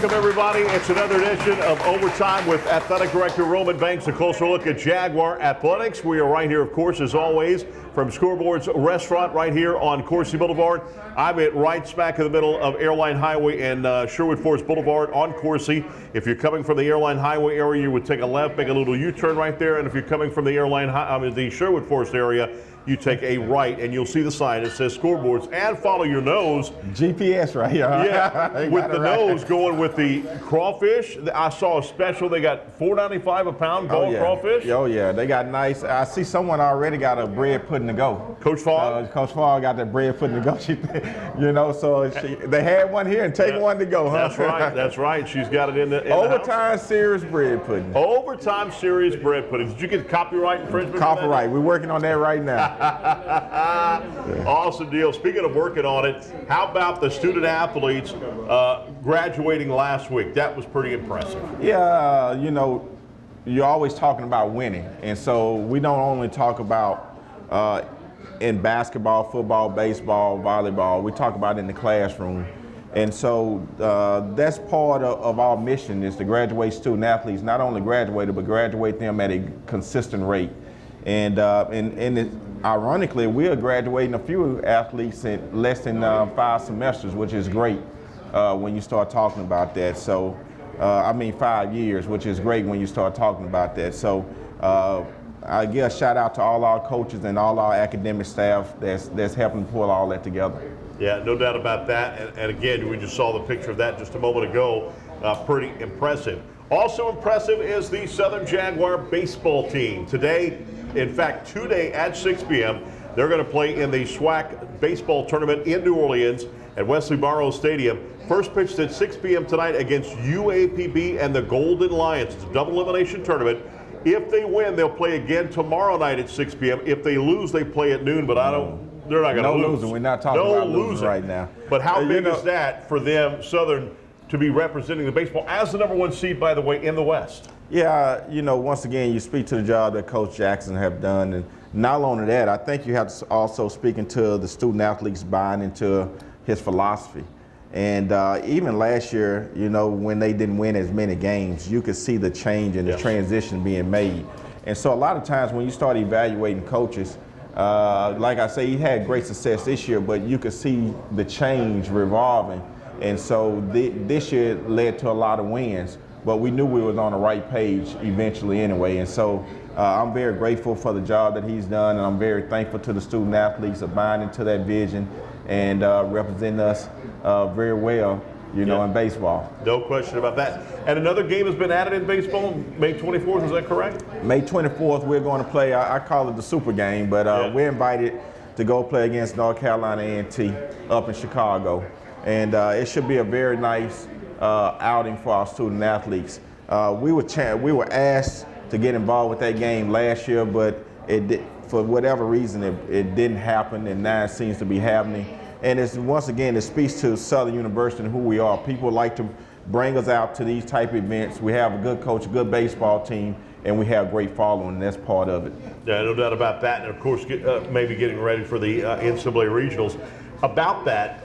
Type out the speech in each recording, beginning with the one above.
Welcome, everybody. It's another edition of Overtime with Athletic Director Roman Banks. A closer look at Jaguar Athletics. We are right here, of course, as always, from Scoreboard's restaurant right here on Coursey Boulevard. I'm at right smack in the middle of Airline Highway and Sherwood Forest Boulevard on Coursey. If you're coming from the Airline Highway area, you would take a left, make a little U-turn right there. And if you're coming from the the Sherwood Forest area, you take a right and you'll see the sign that says Scoreboards, and follow your nose. GPS right here. Yeah, with the nose going with the crawfish. I saw a special. They got $4.95 a pound crawfish. Oh yeah, they got nice. I see someone already got a bread pudding to go. Coach Fogg? Coach Fogg got that bread pudding to go. They had one here and take one to go, huh? That's right. That's right. She's got it in the Overtime Series bread pudding. Overtime Series bread pudding. Did you get copyright infringement? Copyright. We're working on that right now. Awesome deal. Speaking of working on it, how about the student athletes graduating last week? That was pretty impressive. Yeah, you're always talking about winning. And so we don't only talk about in basketball, football, baseball, volleyball. We talk about it in the classroom. And so that's part of our mission, is to graduate student athletes, not only graduate, but graduate them at a consistent rate. And ironically, we are graduating a few athletes in less than 5 semesters, which is great when you start talking about that. So, 5 years, which is great when you start talking about that. So, I give a shout out to all our coaches and all our academic staff that's helping pull all that together. Yeah, no doubt about that. And again, we just saw the picture of that just a moment ago. Pretty impressive. Also impressive is the Southern Jaguar baseball team. Today, in fact, today at 6 p.m., they're going to play in the SWAC baseball tournament in New Orleans at Wesley Barrows Stadium. First pitched at 6 p.m. tonight against UAPB and the Golden Lions. It's a double elimination tournament. If they win, they'll play again tomorrow night at 6 p.m. If they lose, they play at noon, but they're not going to lose. No losing. We're not talking about losing right now. But how big is that for them, Southern, to be representing the baseball as the #1 seed, by the way, in the West? Yeah, once again, you speak to the job that Coach Jackson have done. And not only that, I think you have to also speak into the student athletes buying into his philosophy. And even last year, when they didn't win as many games, you could see the change and the transition being made. And so a lot of times when you start evaluating coaches, like I say, he had great success this year, but you could see the change revolving. And so this year led to a lot of wins, but we knew we was on the right page eventually anyway. And so I'm very grateful for the job that he's done, and I'm very thankful to the student athletes of buying into that vision and representing us very well, in baseball. No question about that. And another game has been added in baseball, May 24th, is that correct? May 24th, we're going to play, I call it the Super Game, but we're invited to go play against North Carolina A&T up in Chicago. And it should be a very nice outing for our student athletes. We were asked to get involved with that game last year, but for whatever reason, it didn't happen, and now it seems to be happening. And once again, it speaks to Southern University and who we are. People like to bring us out to these type of events. We have a good coach, a good baseball team, and we have great following, and that's part of it. Yeah, no doubt about that. And of course, maybe getting ready for the NCAA regionals. About that,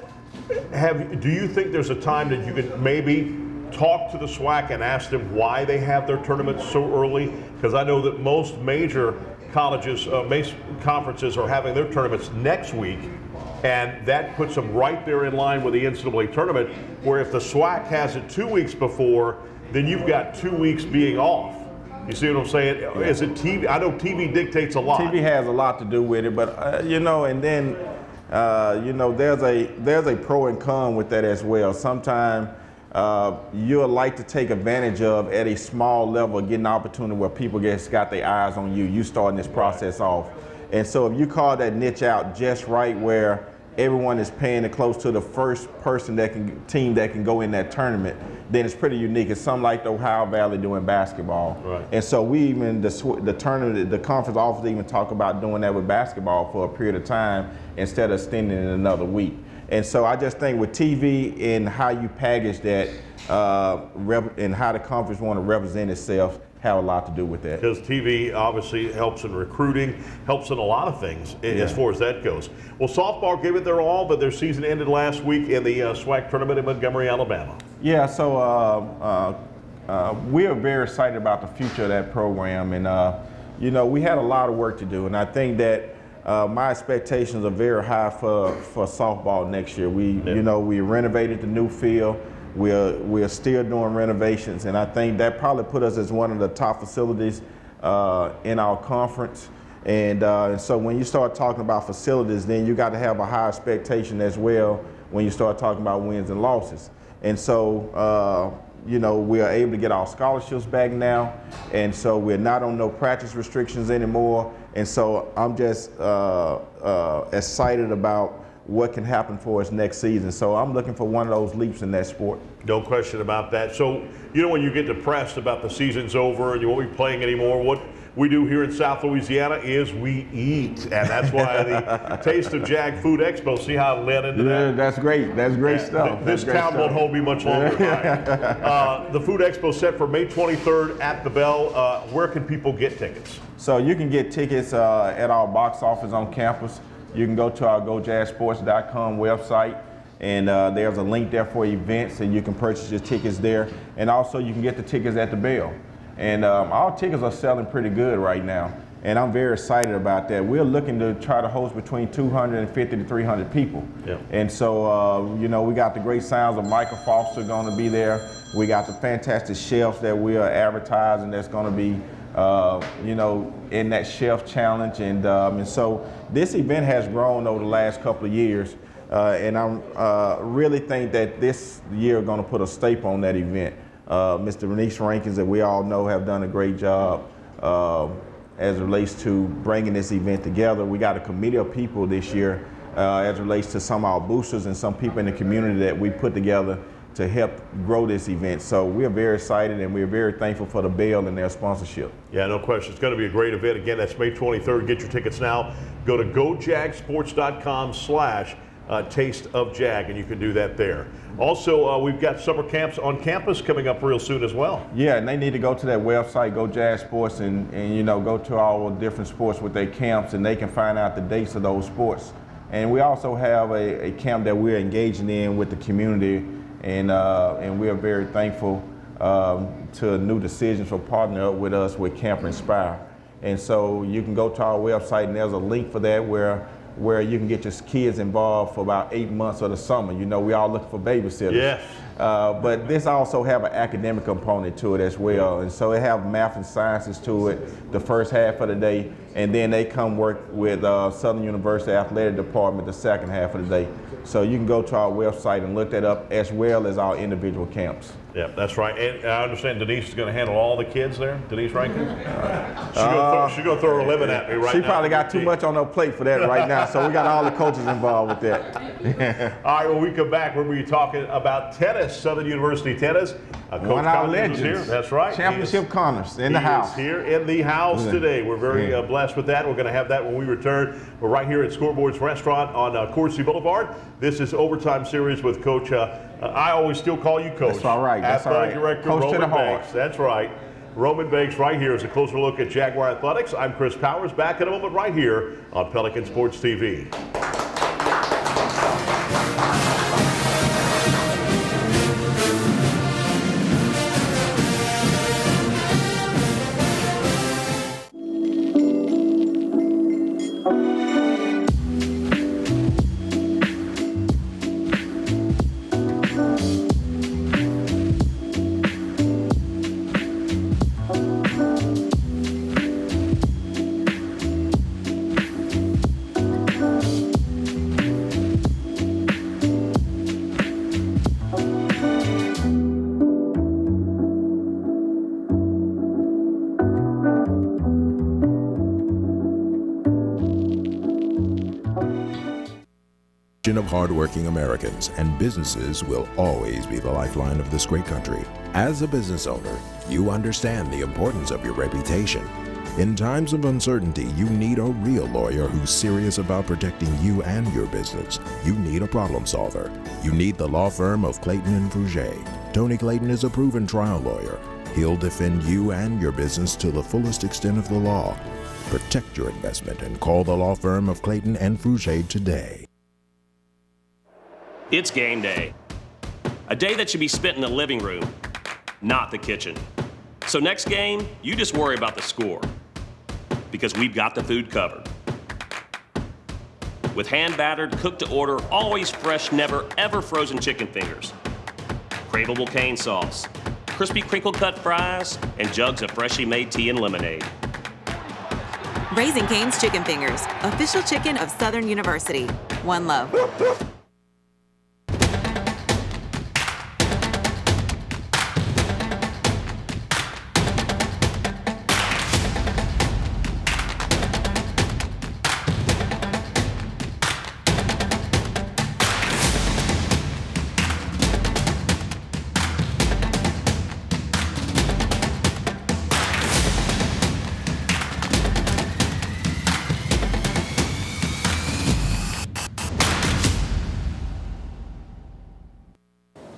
do you think there's a time that you could maybe talk to the SWAC and ask them why they have their tournaments so early? Because I know that most major colleges, conferences are having their tournaments next week, and that puts them right there in line with the NCAA tournament, where if the SWAC has it 2 weeks before, then you've got 2 weeks being off. You see what I'm saying? Yeah. Is it TV? I know TV dictates a lot. TV has a lot to do with it, but and then there's a pro and con with that as well. Sometimes you'll like to take advantage of at a small level, get an opportunity where people got their eyes on you. You starting this process off. And so if you call that niche out just right, where everyone is paying it close to the first team that can go in that tournament, then it's pretty unique. It's something like the Ohio Valley doing basketball. Right. And so we even, the tournament, the conference offers even talk about doing that with basketball for a period of time instead of extending it another week. And so I just think with TV and how you package that and how the conference want to represent itself, have a lot to do with that. Because TV obviously helps in recruiting, helps in a lot of things as far as that goes. Well, softball gave it their all, but their season ended last week in the SWAC tournament in Montgomery, Alabama. Yeah, so we are very excited about the future of that program, and you know, we had a lot of work to do, and I think that my expectations are very high for softball next year. You know, we renovated the new field. We're still doing renovations, and I think that probably put us as one of the top facilities in our conference. And so when you start talking about facilities, then you got to have a high expectation as well when you start talking about wins and losses. And so, you know, we are able to get our scholarships back now, and so we're not on no practice restrictions anymore. And so I'm just excited about what can happen for us next season. So I'm looking for one of those leaps in that sport. No question about that. So, you know, when you get depressed about the season's over and you won't be playing anymore, what we do here in South Louisiana is we eat. And that's why the Taste of Jag Food Expo, see how I led into that? Yeah, that's great. That's great stuff. This town won't hold me much longer. Right? The Food Expo set for May 23rd at the Bell. Where can people get tickets? So you can get tickets at our box office on campus. You can go to our GoJazzSports.com website, and there's a link there for events, and you can purchase your tickets there. And also you can get the tickets at the Bell. And our tickets are selling pretty good right now, and I'm very excited about that. We're looking to try to host between 250 to 300 people. Yep. And so, you know, we got the great sounds of Michael Foster going to be there. We got the fantastic chefs that we are advertising that's going to be, you know, in that chef challenge. And so this event has grown over the last couple of years, and I really think that this year going to put a staple on that event. Mr. Denise Rankins, that we all know, have done a great job as it relates to bringing this event together. We got a committee of people this year as it relates to some of our boosters and some people in the community that we put together to help grow this event. So we're very excited, and we're very thankful for the Bell and their sponsorship. Yeah, no question. It's going to be a great event. Again, that's May 23rd. Get your tickets now. Go to gojagsports.com/Taste of Jag, and you can do that there. Also, we've got summer camps on campus coming up real soon as well. Yeah, and they need to go to that website, Go Jazz Sports, and you know, go to all different sports with their camps, and they can find out the dates of those sports. And we also have a camp that we're engaging in with the community, and we are very thankful to New Decisions for partnering up with us with Camp Inspire. And so you can go to our website, and there's a link for that where you can get your kids involved for about 8 months of the summer. You know, we all looking for babysitters. Yes. But this also have an academic component to it as well. And so it have math and sciences to it the first half of the day, and then they come work with Southern University Athletic Department the second half of the day. So you can go to our website and look that up, as well as our individual camps. Yeah, that's right. And I understand Denise is going to handle all the kids there, Denise Rankin? She's going to throw her lemon at me right now. She probably got too much on her plate for that right now, so we got all the coaches involved with that. All right, when we come back, we're going to be talking about tennis, Southern University tennis. Coach one of our legends. Here. That's right. Championship Connors in the house. Here in the house today. We're very blessed with that. We're going to have that when we return. We're right here at Scoreboards Restaurant on Coursey Boulevard. This is Overtime Series with Coach, I always still call you Coach. That's all right. That's all right. Director Coach Roman to the heart. Banks. That's right. Roman Banks right here is a closer look at Jaguar Athletics. I'm Chris Powers, back in a moment right here on Pelican Sports TV. Of hardworking Americans, and businesses will always be the lifeline of this great country. As a business owner, you understand the importance of your reputation. In times of uncertainty, you need a real lawyer who's serious about protecting you and your business. You need a problem solver. You need the law firm of Clayton and Fruget. Tony Clayton is a proven trial lawyer. He'll defend you and your business to the fullest extent of the law. Protect your investment and call the law firm of Clayton and Fruget today. It's game day. A day that should be spent in the living room, not the kitchen. So next game, you just worry about the score, because we've got the food covered. With hand-battered, cooked-to-order, always fresh, never ever frozen chicken fingers, craveable cane sauce, crispy crinkle-cut fries, and jugs of freshly made tea and lemonade. Raising Cane's Chicken Fingers, official chicken of Southern University. One love.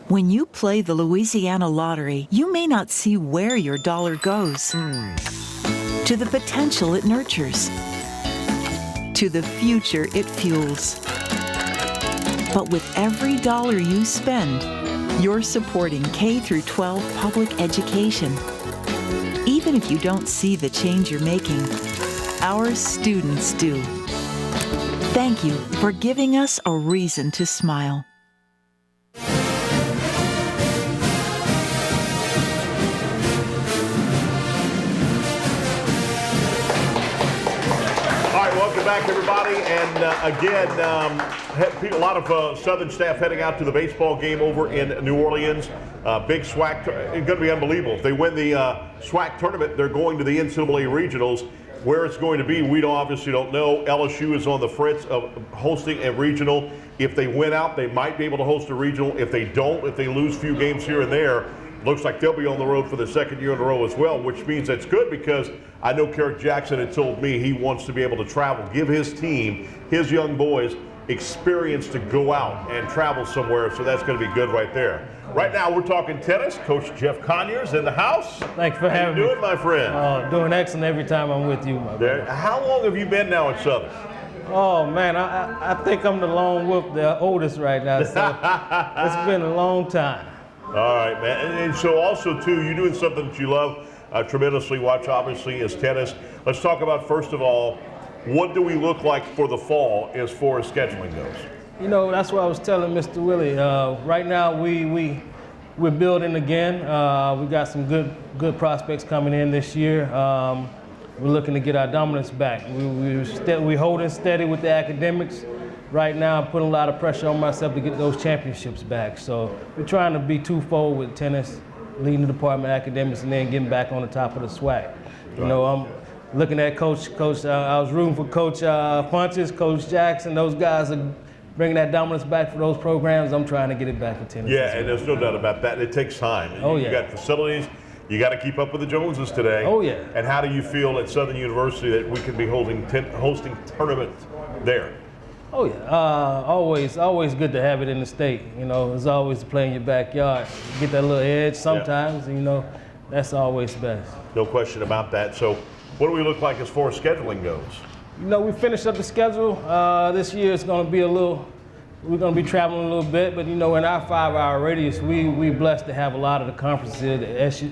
When you play the Louisiana Lottery, you may not see where your dollar goes. To the potential it nurtures. To the future it fuels. But with every dollar you spend, you're supporting K-12 public education. Even if you don't see the change you're making, our students do. Thank you for giving us a reason to smile. Welcome back, everybody. And again, a lot of Southern staff heading out to the baseball game over in New Orleans. Big SWAC. It's going to be unbelievable. If they win the SWAC tournament, they're going to the NCAA regionals. Where it's going to be, we obviously don't know. LSU is on the fritz of hosting a regional. If they win out, they might be able to host a regional. If they don't, if they lose a few games here and there, looks like they'll be on the road for the second year in a row as well, which means that's good because I know Kerrick Jackson had told me he wants to be able to travel, give his team, his young boys, experience to go out and travel somewhere, so that's going to be good right there. Right now, we're talking tennis. Coach Jeff Conyers in the house. Thanks for having me. How you doing, my friend? Doing excellent every time I'm with you, my brother. How long have you been now at Southern? Oh, man, I think I'm the lone wolf, the oldest right now, so it's been a long time. All right, man. And so also, too, you're doing something that you love tremendously, watch, obviously, is tennis. Let's talk about, first of all, what do we look like for the fall as far as scheduling goes? You know, that's what I was telling Mr. Willie. Right now, we're building again. We got some good prospects coming in this year. We're looking to get our dominance back. We're holding steady with the academics. Right now, I'm putting a lot of pressure on myself to get those championships back. So we're trying to be twofold with tennis, leading the department of academics, and then getting back on the top of the SWAC. You know, I'm looking at Coach. I was rooting for Coach Funches, Coach Jackson. Those guys are bringing that dominance back for those programs. I'm trying to get it back in tennis. Yeah, and there's no doubt about that. It takes time. Oh, yeah. You got facilities. You got to keep up with the Joneses today. Oh, yeah. And how do you feel at Southern University that we can be hosting tournament there? Oh yeah, always good to have it in the state. You know, it's always to play in your backyard. You get that little edge sometimes, you know, that's always best. No question about that. So what do we look like as far as scheduling goes? You know, we finished up the schedule. This year it's going to be we're going to be traveling a little bit, but you know, in our 5-hour radius, we're blessed to have a lot of the conferences,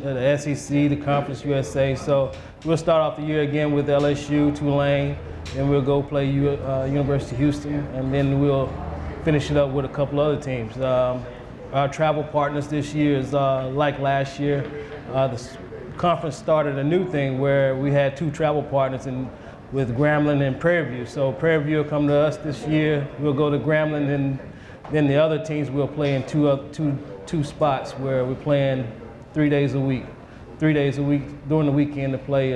the SEC, the Conference USA. So we'll start off the year again with LSU, Tulane, and we'll go play University of Houston, and then we'll finish it up with a couple other teams. Our travel partners this year is like last year. The conference started a new thing where we had 2 travel partners with Grambling and Prairie View. So Prairie View will come to us this year. We'll go to Grambling, and then the other teams will play in two spots where we're playing 3 days a week. 3 days a week during the weekend to play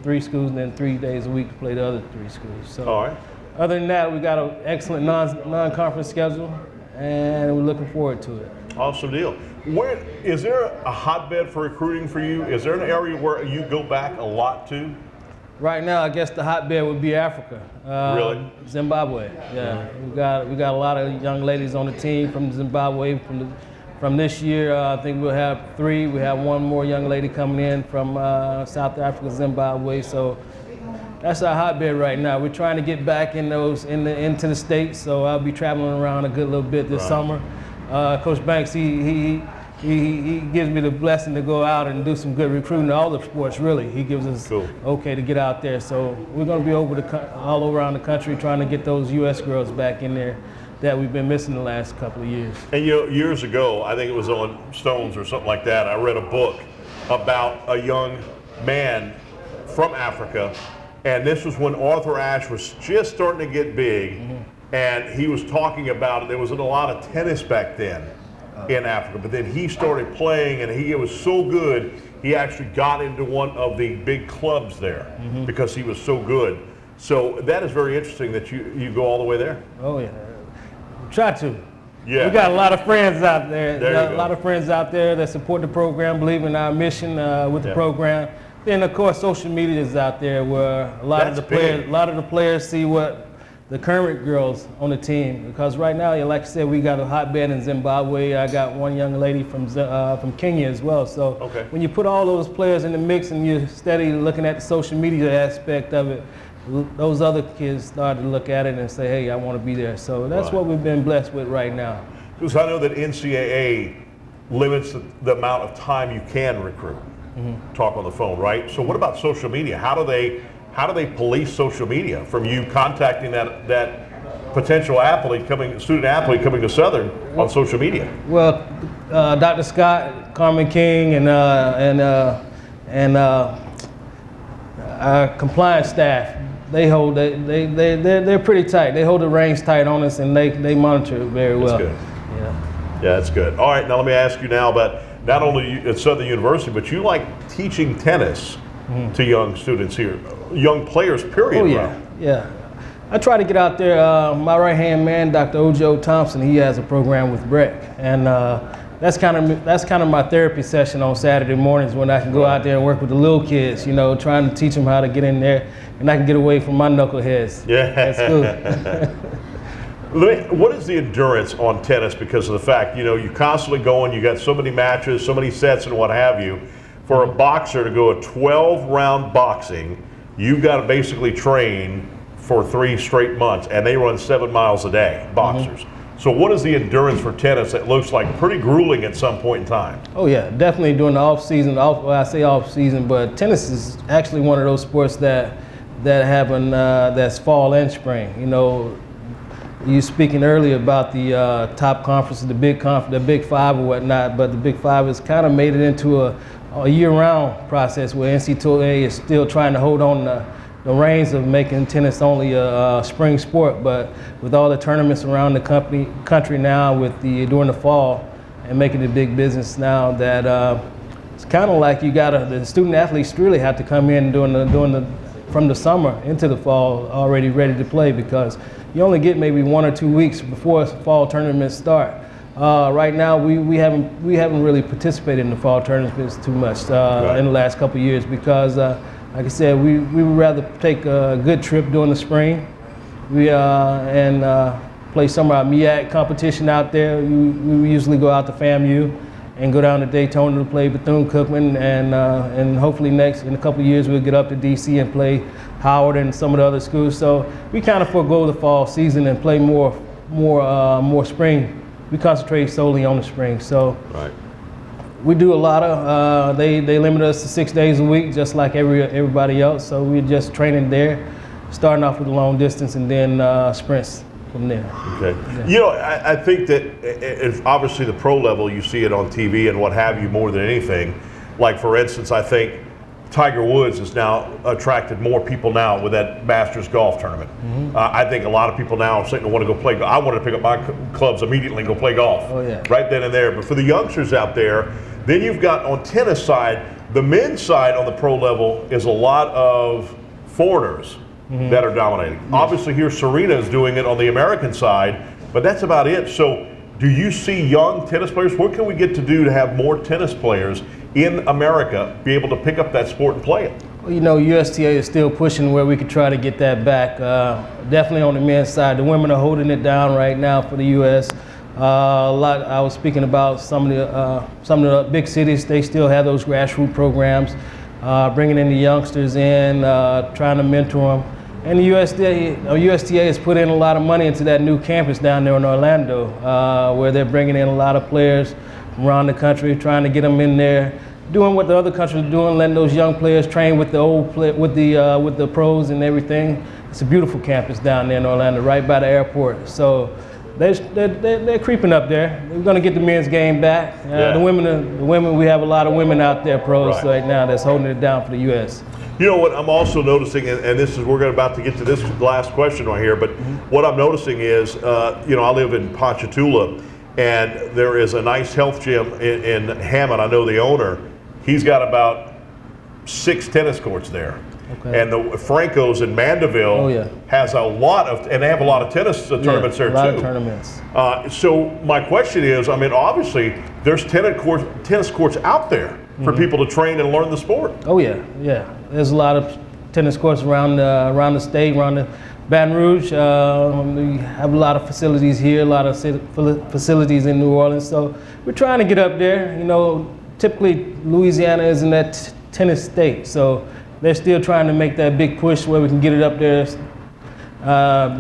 3 schools, and then 3 days a week to play the other 3 schools. So all right. Other than that, we got an excellent non-conference schedule, and we're looking forward to it. Awesome deal. Where is there a hotbed for recruiting for you? Is there an area where you go back a lot to? Right now, I guess the hotbed would be Africa. Really? Zimbabwe. Yeah, we got a lot of young ladies on the team from Zimbabwe. From this year, I think we'll have 3. We have 1 more young lady coming in from South Africa, Zimbabwe. So that's our hotbed right now. We're trying to get back into the States. So I'll be traveling around a good little bit this summer. Coach Banks, he gives me the blessing to go out and do some good recruiting in all the sports, really. He gives us okay to get out there. So we're going to be all around the country trying to get those U.S. girls back in there that we've been missing the last couple of years. And you know, years ago, I think it was on Stones or something like that, I read a book about a young man from Africa, and this was when Arthur Ashe was just starting to get big, and he was talking about it. There wasn't a lot of tennis back then in Africa, but then he started playing, and he was so good, he actually got into one of the big clubs there because he was so good. So that is very interesting that you go all the way there. Oh yeah, try to. Yeah. We got a lot of friends out there. There you A go. lot of friends out there that support the program, believe in our mission with the program. Then of course social media is out there where a lot of the players see what the current girls on the team, because right now, like I said, we got a hotbed in Zimbabwe. I got one young lady from Kenya as well. So when you put all those players in the mix and you're steady looking at the social media aspect of it, those other kids start to look at it and say, hey, I want to be there. So that's what we've been blessed with right now. Because I know that NCAA limits the amount of time you can recruit, talk on the phone, right? So what about social media? How do they police social media from you contacting that potential student athlete coming to Southern on social media? Well, Dr. Scott, Carmen King, and our compliance staff, they're pretty tight. They hold the reins tight on us, and they monitor it very well. That's good. Yeah, that's good. All right, now let me ask you now about not only at Southern University, but you like teaching tennis to young students here, young players, period. Oh yeah. I try to get out there. My right-hand man, Dr. Ojo Thompson, he has a program with Breck, and that's kind of my therapy session on Saturday mornings when I can go out there and work with the little kids, you know, trying to teach them how to get in there, and I can get away from my knuckleheads. Yeah. That's good. What is the endurance on tennis because of the fact, you know, you're constantly going, you got so many matches, so many sets and what have you. For a boxer to go a 12-round boxing, you've got to basically train for 3 straight months, and they run 7 miles a day, boxers. So what is the endurance for tennis that looks like pretty grueling at some point in time? Oh yeah, definitely during the off season. Well, I say off season, but tennis is actually one of those sports that's fall and spring. You know, you speaking earlier about the top conferences, the Big Five or whatnot, but the Big Five has kind of made it into a year-round process where NCAA is still trying to hold on the reins of making tennis only a spring sport. But with all the tournaments around the country now, during the fall, and making it big business now, that it's kind of like the student athletes really have to come in from the summer into the fall already ready to play, because you only get maybe 1 or 2 weeks before fall tournaments start. Right now, we haven't really participated in the fall tournaments too much in the last couple of years, because, like I said, we would rather take a good trip during the spring. And play some of our MEAC competition out there. We usually go out to FAMU and go down to Daytona to play Bethune-Cookman, and hopefully in a couple of years we'll get up to DC and play Howard and some of the other schools. So we kind of forego the fall season and play more spring. We concentrate solely on the spring. So we do a lot of. They limit us to 6 days a week, just like everybody else. So we're just training there, starting off with a long distance and then sprints from there. Okay. Yeah. You know, I think that if obviously the pro level, you see it on TV and what have you more than anything. Like, for instance, I think Tiger Woods has now attracted more people now with that Masters golf tournament. I think a lot of people now are saying they want to go play. I wanted to pick up my clubs immediately and go play golf. Oh, yeah. Right then and there. But for the youngsters out there, then you've got on tennis side, the men's side on the pro level is a lot of foreigners that are dominating. Yes. Obviously here Serena is doing it on the American side, but that's about it. So do you see young tennis players? What can we get to do to have more tennis players in America be able to pick up that sport and play it? Well, you know, USTA is still pushing where we could try to get that back. Definitely on the men's side. The women are holding it down right now for the U.S. I was speaking about some of the big cities. They still have those grassroots programs, bringing in the youngsters in, trying to mentor them. And the USTA has put in a lot of money into that new campus down there in Orlando, where they're bringing in a lot of players from around the country, trying to get them in there, doing what the other countries are doing, letting those young players train with the pros and everything. It's a beautiful campus down there in Orlando, right by the airport. So they're creeping up there. We're going to get the men's game back. The women, we have a lot of women out there, pros right now, that's holding it down for the U.S. You know what I'm also noticing, and this is, we're about to get to this last question right here, but what I'm noticing is, I live in Ponchatoula, and there is a nice health gym in Hammond. I know the owner. He's got about 6 tennis courts there. Okay. And the Franco's in Mandeville has a lot of, and they have a lot of tennis tournaments there too. A lot of tournaments. So my question is, I mean, obviously there's tennis courts out there for people to train and learn the sport. Oh yeah. There's a lot of tennis courts around the state, around the Baton Rouge. We have a lot of facilities here, a lot of facilities in New Orleans. So we're trying to get up there. Typically Louisiana is in that tennis state, so they're still trying to make that big push where we can get it up there.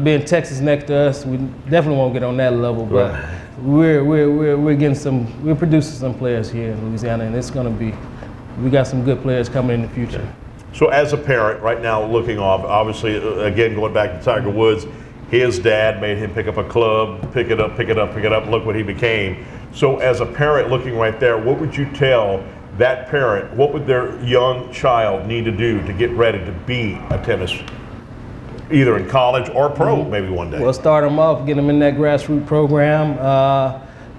Being Texas next to us, we definitely won't get on that level, but we're getting we're producing some players here in Louisiana, and we got some good players coming in the future. So as a parent right now looking off, obviously again going back to Tiger Woods, his dad made him pick up a club, pick it up, look what he became. So as a parent looking right there, what would you tell that parent, what would their young child need to do to get ready to be a tennis, either in college or pro, maybe one day? Well, start them off, get them in that grassroots program.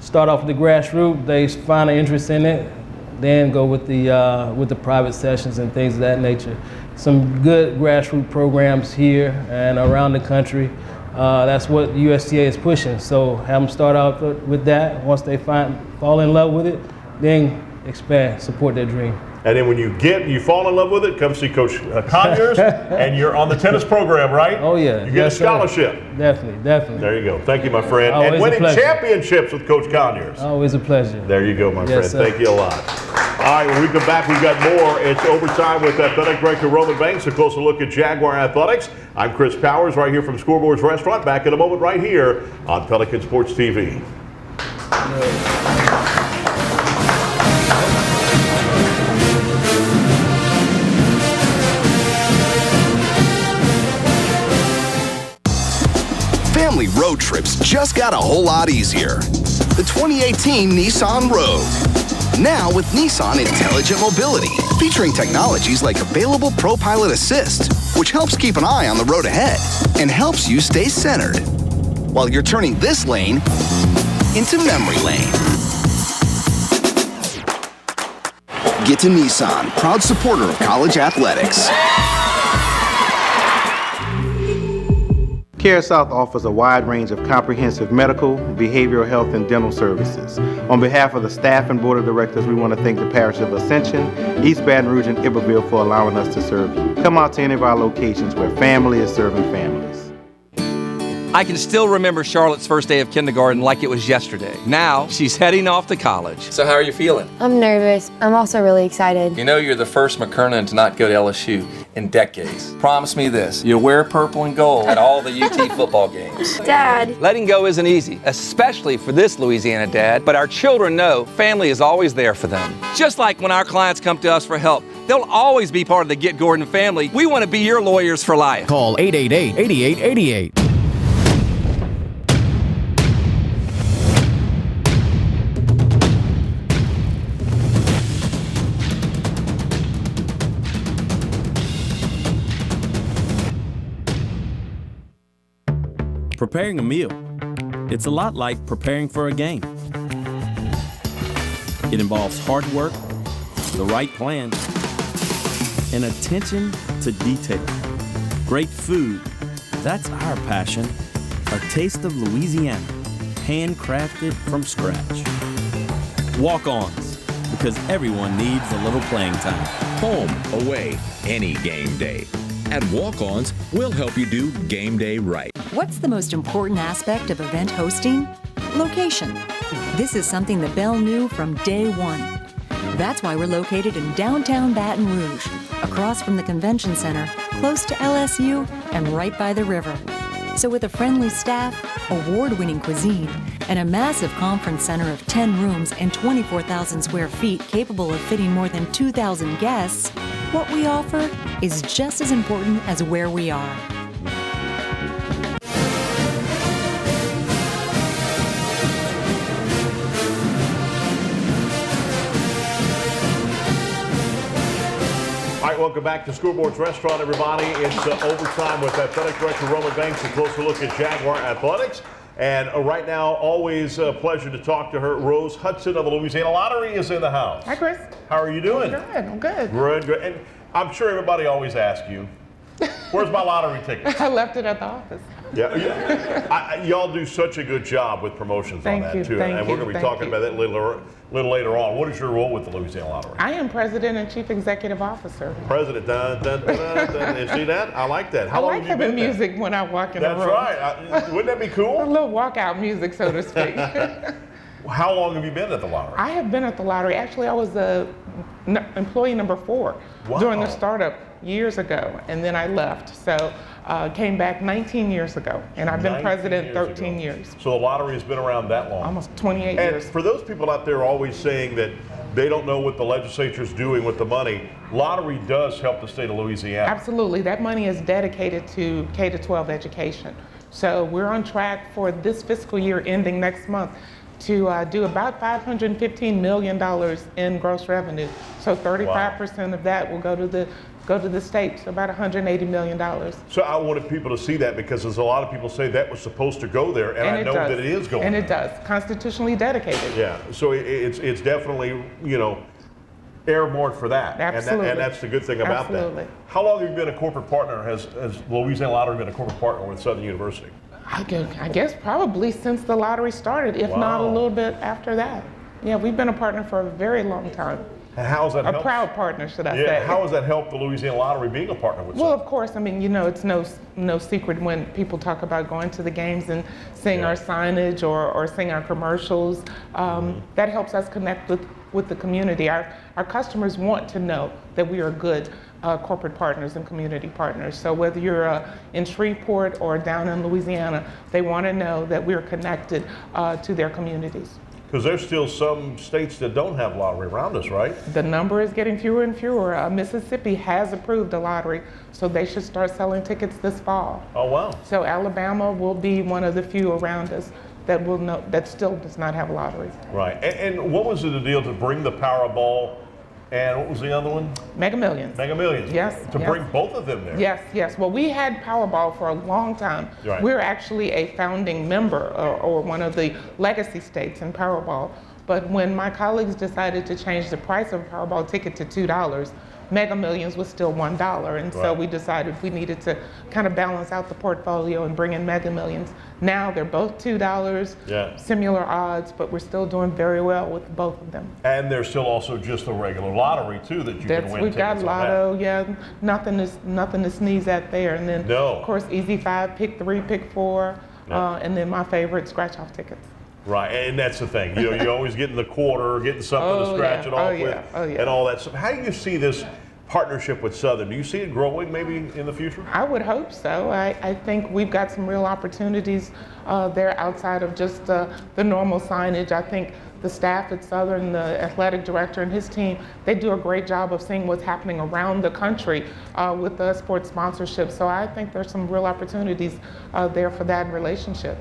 Start off with the grassroots, they find an interest in it, then go with the private sessions and things of that nature. Some good grassroots programs here and around the country. That's what the USTA is pushing. So have them start out with that. Once they fall in love with it, then expand, support their dream. And then when you fall in love with it, come see Coach Conyers, and you're on the tennis program, right? Oh yeah. You get a scholarship. Definitely. There you go. Thank you, my friend. Always and winning a pleasure. Championships with Coach Conyers. Always a pleasure. There you go, my friend. Sir. Thank you a lot. All right, when we come back, we've got more. It's Overtime with Athletic Director Roman Banks. A closer look at Jaguar Athletics. I'm Chris Powers, right here from Scoreboards Restaurant. Back in a moment right here on Pelican Sports TV. Family road trips just got a whole lot easier. The 2018 Nissan Rogue. Now with Nissan Intelligent Mobility, featuring technologies like available ProPilot Assist, which helps keep an eye on the road ahead and helps you stay centered while you're turning this lane into memory lane. Get to Nissan, proud supporter of college athletics. CareSouth offers a wide range of comprehensive medical, behavioral health, and dental services. On behalf of the staff and board of directors, we want to thank the Parish of Ascension, East Baton Rouge, and Iberville for allowing us to serve you. Come out to any of our locations where family is serving families. I can still remember Charlotte's first day of kindergarten like it was yesterday. Now, she's heading off to college. So how are you feeling? I'm nervous. I'm also really excited. You know you're the first McKernan to not go to LSU in decades. Promise me this, you'll wear purple and gold at all the UT football games. Dad. Letting go isn't easy, especially for this Louisiana dad, but our children know family is always there for them. Just like when our clients come to us for help, they'll always be part of the Get Gordon family. We want to be your lawyers for life. Call 888-8888. Preparing a meal. It's a lot like preparing for a game. It involves hard work, the right plan, and attention to detail. Great food, that's our passion. A taste of Louisiana, handcrafted from scratch. Walk-ons, because everyone needs a little playing time. Home, away, any game day. At Walk-Ons, we'll help you do game day right. What's the most important aspect of event hosting? Location. This is something that Bell knew from day one. That's why we're located in downtown Baton Rouge, across from the convention center, close to LSU and right by the river. So with a friendly staff, award-winning cuisine, and a massive conference center of 10 rooms and 24,000 square feet capable of fitting more than 2,000 guests, what we offer is just as important as where we are. All right, welcome back to Scoreboard's Restaurant, everybody. It's overtime with Athletic Director Roman Banks. A closer look at Jaguar Athletics. And right now, always a pleasure to talk to her. Rose Hudson of the Louisiana Lottery is in the house. Hi, Chris. How are you doing? I'm good. Good. And I'm sure everybody always asks you, where's my lottery ticket? I left it at the office. Yeah. Y'all do such a good job with promotions on that, too. And we're going to be talking about that a little later on. What is your role with the Louisiana Lottery? I am President and Chief Executive Officer. President, dun, dun, dun, dun, dun. You see that? I like that. How long have you been there? music when I walk in the room. That's right. Wouldn't that be cool? A little walkout music, so to speak. How long have you been at the lottery? I have been at the lottery. Actually, I was employee number 4 during the startup years ago, and then I left. So came back 19 years ago, and I've been president 13 years. So the lottery has been around that long? Almost 28 years. And for those people out there always saying that they don't know what the legislature's doing with the money, lottery does help the state of Louisiana. Absolutely. That money is dedicated to K-12 education. So we're on track for this fiscal year ending next month to do about $515 million in gross revenue. So 35% of that will go to the state, so about $180 million. So I wanted people to see that because there's a lot of people say that was supposed to go there, and I know that it is going there. And it does, constitutionally dedicated. Yeah, so it's definitely, airborne for that. Absolutely. And that's the good thing about Absolutely. that. How long have you been a corporate partner? Has Louisiana Lottery been a corporate partner with Southern University? I guess probably since the lottery started, if not a little bit after that. Yeah, we've been a partner for a very long time. And how has that helped? A proud partner, should I say. Yeah, how has that helped the Louisiana Lottery being a partner with Well, of course, I mean, it's no secret when people talk about going to the games and seeing our signage or seeing our commercials. That helps us connect with the community. Our customers want to know that we are good corporate partners and community partners. So whether you're in Shreveport or down in Louisiana, they want to know that we're connected to their communities. Because there's still some states that don't have lottery around us, right? The number is getting fewer and fewer. Mississippi has approved a lottery, so they should start selling tickets this fall. Oh, wow. So Alabama will be one of the few around us that still does not have a lottery. Right. And what was the deal to bring the Powerball and what was the other one? Mega Millions. Mega Millions. Yes. To bring both of them there. Yes. Well, we had Powerball for a long time. Right. We're actually a founding member or one of the legacy states in Powerball. But when my colleagues decided to change the price of a Powerball ticket to $2, Mega Millions was still $1. And so we decided we needed to kind of balance out the portfolio and bring in Mega Millions. Now they're both $2, similar odds, but we're still doing very well with both of them. And there's still also just a regular lottery too that you can win. We've got Lotto, nothing to sneeze at there. And then of course Easy 5, Pick 3, Pick 4, and then my favorite, scratch-off tickets. Right, and that's the thing. You're always getting the quarter, getting something to scratch it off with, and all that stuff. How do you see this partnership with Southern? Do you see it growing maybe in the future? I would hope so. I think we've got some real opportunities there outside of just the normal signage. I think the staff at Southern, the athletic director and his team, they do a great job of seeing what's happening around the country with the sports sponsorship. So I think there's some real opportunities there for that relationship.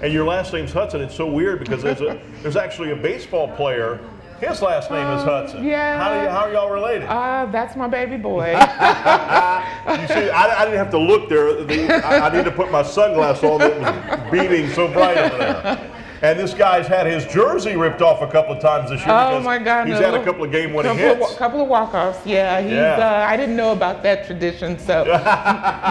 And your last name's Hudson. It's so weird because there's actually a baseball player. His last name is Hudson. Yeah. How are y'all related? That's my baby boy. You see, I didn't have to look there. I need to put my sunglasses on that was beaming so bright over there. And this guy's had his jersey ripped off a couple of times this year because my God, he's had a couple of game-winning hits. Couple of walk-offs, yeah. I didn't know about that tradition, so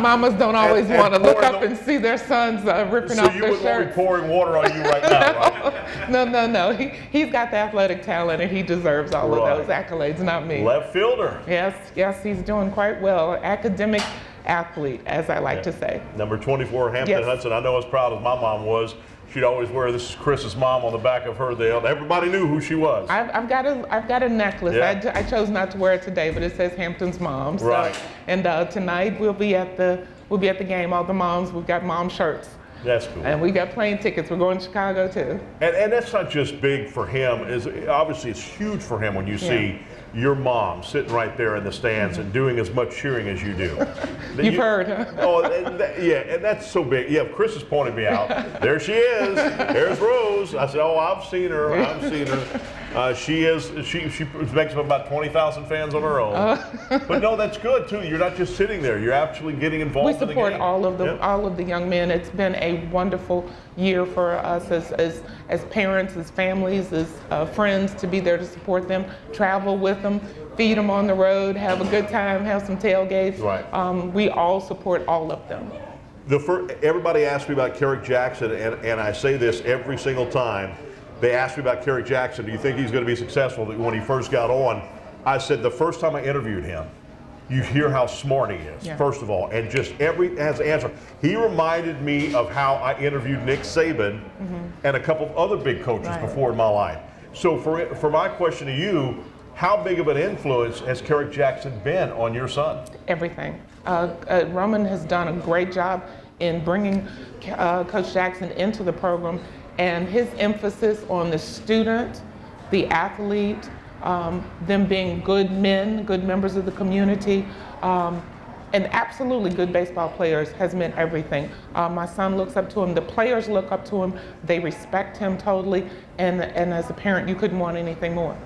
mamas don't always want to look up and see their sons ripping off their shirts. So you wouldn't want me pouring water on you right now, right? No. He's got the athletic talent, and he deserves all of those accolades, not me. Left fielder. Yes, he's doing quite well. Academic athlete, as I like to say. Number 24, Hampton Yes. Hudson. I know as proud as my mom was, she'd always wear "This is Chris's mom" on the back of her deal. Everybody knew who she was. I've got a necklace. Yeah. I chose not to wear it today, but it says Hampton's mom. So, Right. And tonight we'll be at the game. All the moms, we've got mom shirts. That's cool. And we got plane tickets. We're going to Chicago too. And that's not just big for him. Obviously, it's huge for him when you see your mom sitting right there in the stands and doing as much cheering as you do. You've heard, huh? Oh, yeah, and that's so big. Yeah, Chris has pointed me out. There she is. There's Rose. I said, oh, I've seen her. I've seen her. She makes up about 20,000 fans on her own. But no, that's good too. You're not just sitting there. You're actually getting involved. We in the support game. all of the young men. It's been a wonderful year for us as parents, as families, as friends, to be there to support them, travel with them, feed them on the road, have a good time, have some tailgates. Right. We all support all of them. Everybody asks me about Kerrick Jackson, and I say this every single time. They asked me about Kerrick Jackson. Do you think he's going to be successful? When he first got on, I said the first time I interviewed him, you hear how smart he is, first of all, and just has an answer. He reminded me of how I interviewed Nick Saban and a couple of other big coaches before in my life. So for my question to you, how big of an influence has Kerrick Jackson been on your son? Everything. Roman has done a great job in bringing Coach Jackson into the program, and his emphasis on the student, the athlete, them being good men, good members of the community, and absolutely good baseball players has meant everything. My son looks up to him. The players look up to him. They respect him totally. And as a parent, you couldn't want anything more.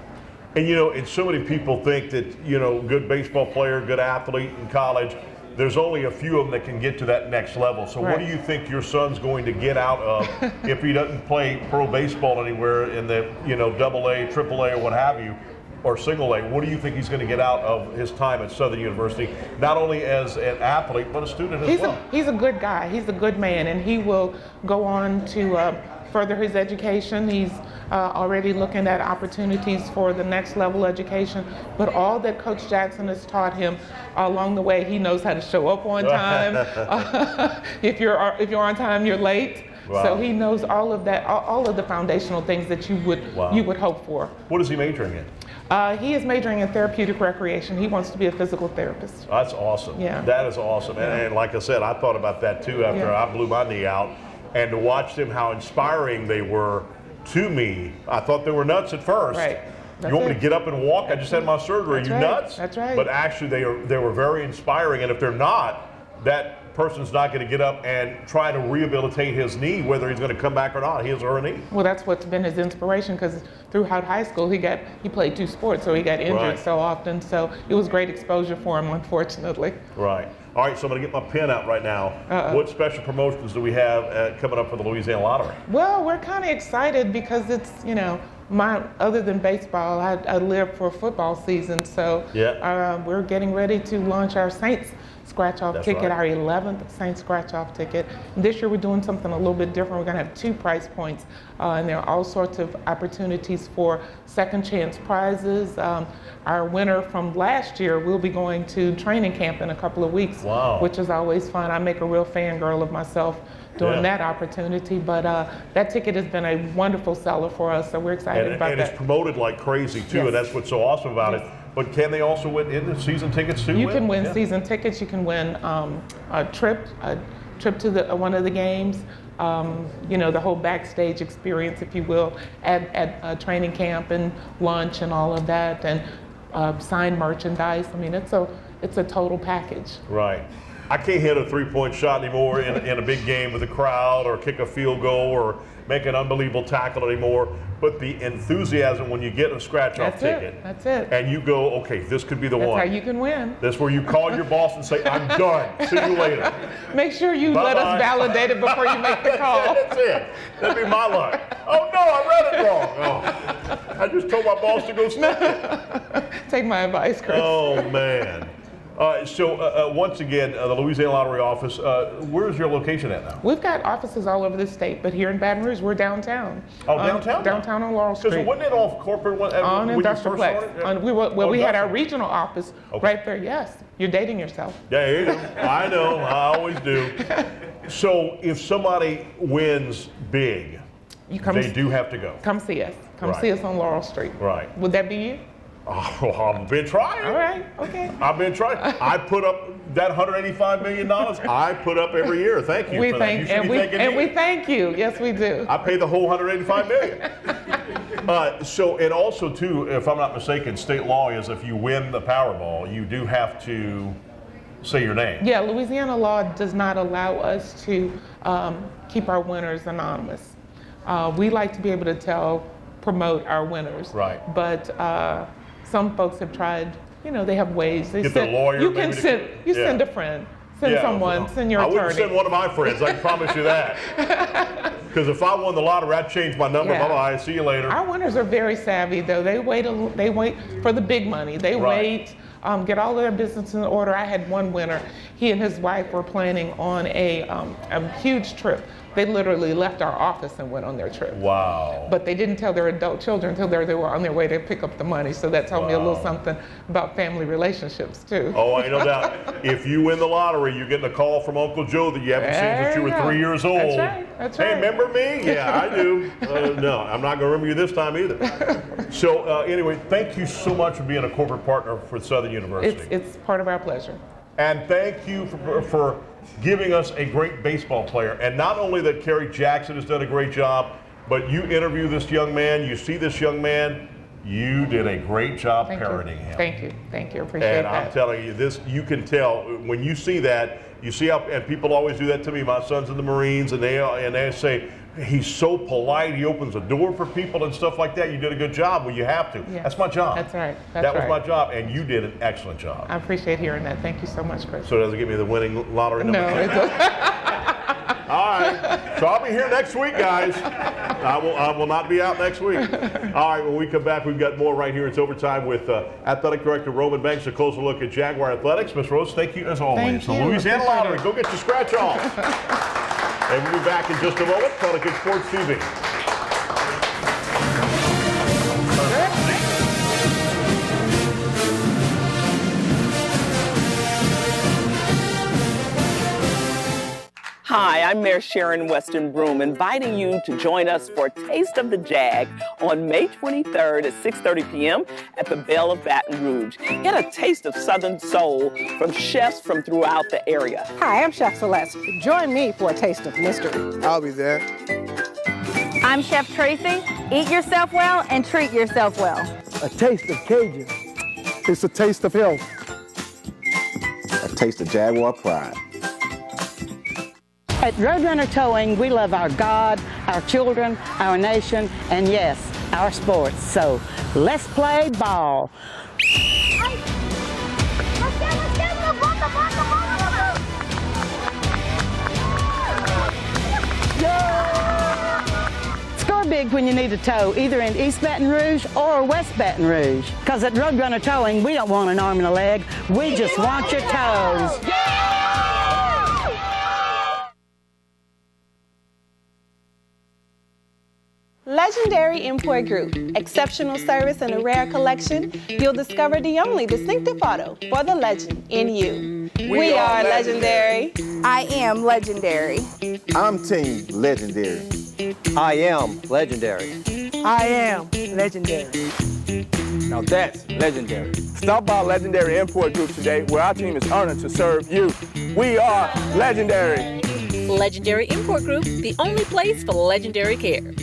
And and so many people think that, good baseball player, good athlete in college, there's only a few of them that can get to that next level. So what do you think your son's going to get out of if he doesn't play pro baseball anywhere in the, AA, AAA, or what have you, or single A? What do you think he's going to get out of his time at Southern University, not only as an athlete, but a student as well? He's a good guy. He's a good man, and he will go on to further his education. He's already looking at opportunities for the next level education. But all that Coach Jackson has taught him along the way, he knows how to show up on time. If you're on time, you're late. Wow. So he knows all of that, all of the foundational things that you would hope for. What is he majoring in? He is majoring in therapeutic recreation. He wants to be a physical therapist. That's awesome. Yeah. That is awesome. And like I said, I thought about that too after I blew my knee out. And to watch them, how inspiring they were to me. I thought they were nuts at first. Right. You want me to get up and walk? I just had my surgery. That's you right. nuts? That's right. But actually, they were very inspiring. And if they're not, that person's not going to get up and try to rehabilitate his knee, whether he's going to come back or not, his or her knee. Well, that's what's been his inspiration, because throughout high school he played 2 sports, so he got injured so often. So it was great exposure for him, unfortunately. Right. All right, so I'm going to get my pen out right now. What special promotions do we have coming up for the Louisiana Lottery? Well, we're kind of excited because it's, other than baseball, I live for football season. So we're getting ready to launch our Saints scratch-off ticket, our 11th Saints scratch-off ticket. And this year we're doing something a little bit different. We're going to have 2 prize points, and there are all sorts of opportunities for second chance prizes. Our winner from last year will be going to training camp in a couple of weeks, which is always fun. I make a real fangirl of myself during that opportunity, but that ticket has been a wonderful seller for us, so we're excited about that. And it's promoted like crazy too, and that's what's so awesome about it. But can they also win in the season tickets too? You can win season tickets. You can win a trip to one of the games. The whole backstage experience, if you will, at training camp and lunch and all of that, and signed merchandise. I mean, it's a total package. Right. I can't hit a 3-point shot anymore in a big game with a crowd, or kick a field goal, or make an unbelievable tackle anymore. But the enthusiasm when you get a scratch-off ticket, that's it, and you go, okay, this could be the one. That's how you can win. That's where you call your boss and say, I'm done. See you later. Make sure you let us validate it before you make the call. That's it. That'd be my luck. Oh no, I read it wrong. Oh, I just told my boss to go snap it. Take my advice, Chris. Oh man. So once again, the Louisiana Lottery office, where's your location at now? We've got offices all over the state, but here in Baton Rouge, we're downtown. Oh, downtown? Downtown on Laurel Street. Because wasn't it off corporate? On Industrial Plex. Yeah. We had our regional office right there, yes. you're dating yourself. There you go. I know. I always do. So if somebody wins big, they do have to go. Come see us. Come Right. see us on Laurel Street. Right. Would that be you? Oh, I've been trying. All right. Okay. I've been trying. I put up that $185 million. I put up every year. Thank you We for thank that. You should be thanking me. we thank you. Yes, we do. I pay the whole $185 million. And also too, if I'm not mistaken, state law is if you win the Powerball, you do have to say your name. Yeah, Louisiana law does not allow us to keep our winners anonymous. We like to be able to promote our winners. Right. But some folks have tried, they have ways. They Get the lawyer. You can maybe send a friend, send someone, send your I attorney. wouldn't send one of my friends, I can promise you that. Because if I won the lottery, I'd change my number. Yeah. Bye-bye, see you later. Our winners are very savvy, though. They wait for the big money. They Right. wait, get all of their business in order. I had one winner. He and his wife were planning on a huge trip. They literally left our office and went on their trip. Wow. But they didn't tell their adult children until they were on their way to pick up the money. So that told me a little something about family relationships, too. Oh, I know that. If you win the lottery, you're getting a call from Uncle Joe that you haven't seen since you were 3 years old. That's right. That's right. Hey, remember me? Yeah, I do. No, I'm not going to remember you this time either. So anyway, thank you so much for being a corporate partner for Southern University. It's part of our pleasure. And thank you for giving us a great baseball player. And not only that Kerry Jackson has done a great job, but you interview this young man, you see this young man, you did a great job parenting him. Thank you. Thank you. Appreciate And that. I'm telling you, this, you can tell when you see that, you see how, and people always do that to me. My son's in the Marines, and they say, he's so polite, he opens a door for people and stuff like that. You did a good job. Well, you have to. Yeah. That's my job. That's right. That was my job, and you did an excellent job. I appreciate hearing that. Thank you so much, Chris. So does it give me the winning lottery number? No, it's All right. So I'll be here next week, guys. I will not be out next week. All right, when we come back, we've got more right here. It's Overtime with Athletic Director Roman Banks. A closer look at Jaguar Athletics. Ms. Rose, thank you as always. Thank The you. Louisiana Lottery, go get your scratch off. And we'll be back in just a moment. Pelican Sports TV. Hi, I'm Mayor Sharon Weston Broom, inviting you to join us for Taste of the Jag on May 23rd at 6:30 p.m. at the Belle of Baton Rouge. Get a taste of Southern soul from chefs from throughout the area. Hi, I'm Chef Celeste. Join me for a taste of mystery. I'll be there. I'm Chef Tracy. Eat yourself well and treat yourself well. A taste of Cajun. It's a taste of health. A taste of Jaguar pride. At Roadrunner Towing, we love our God, our children, our nation, and yes, our sports. So let's play ball. Score big when you need a tow, either in East Baton Rouge or West Baton Rouge. Because at Roadrunner Towing, we don't want an arm and a leg. We just want your toes. Legendary Import Group. Exceptional service and a rare collection. You'll discover the only distinctive auto for the legend in you. We are legendary. I am legendary. I'm Team Legendary. I am legendary. I am legendary. Now that's legendary. Stop by Legendary Import Group today, where our team is honored to serve you. We are legendary. Legendary Import Group, the only place for legendary care.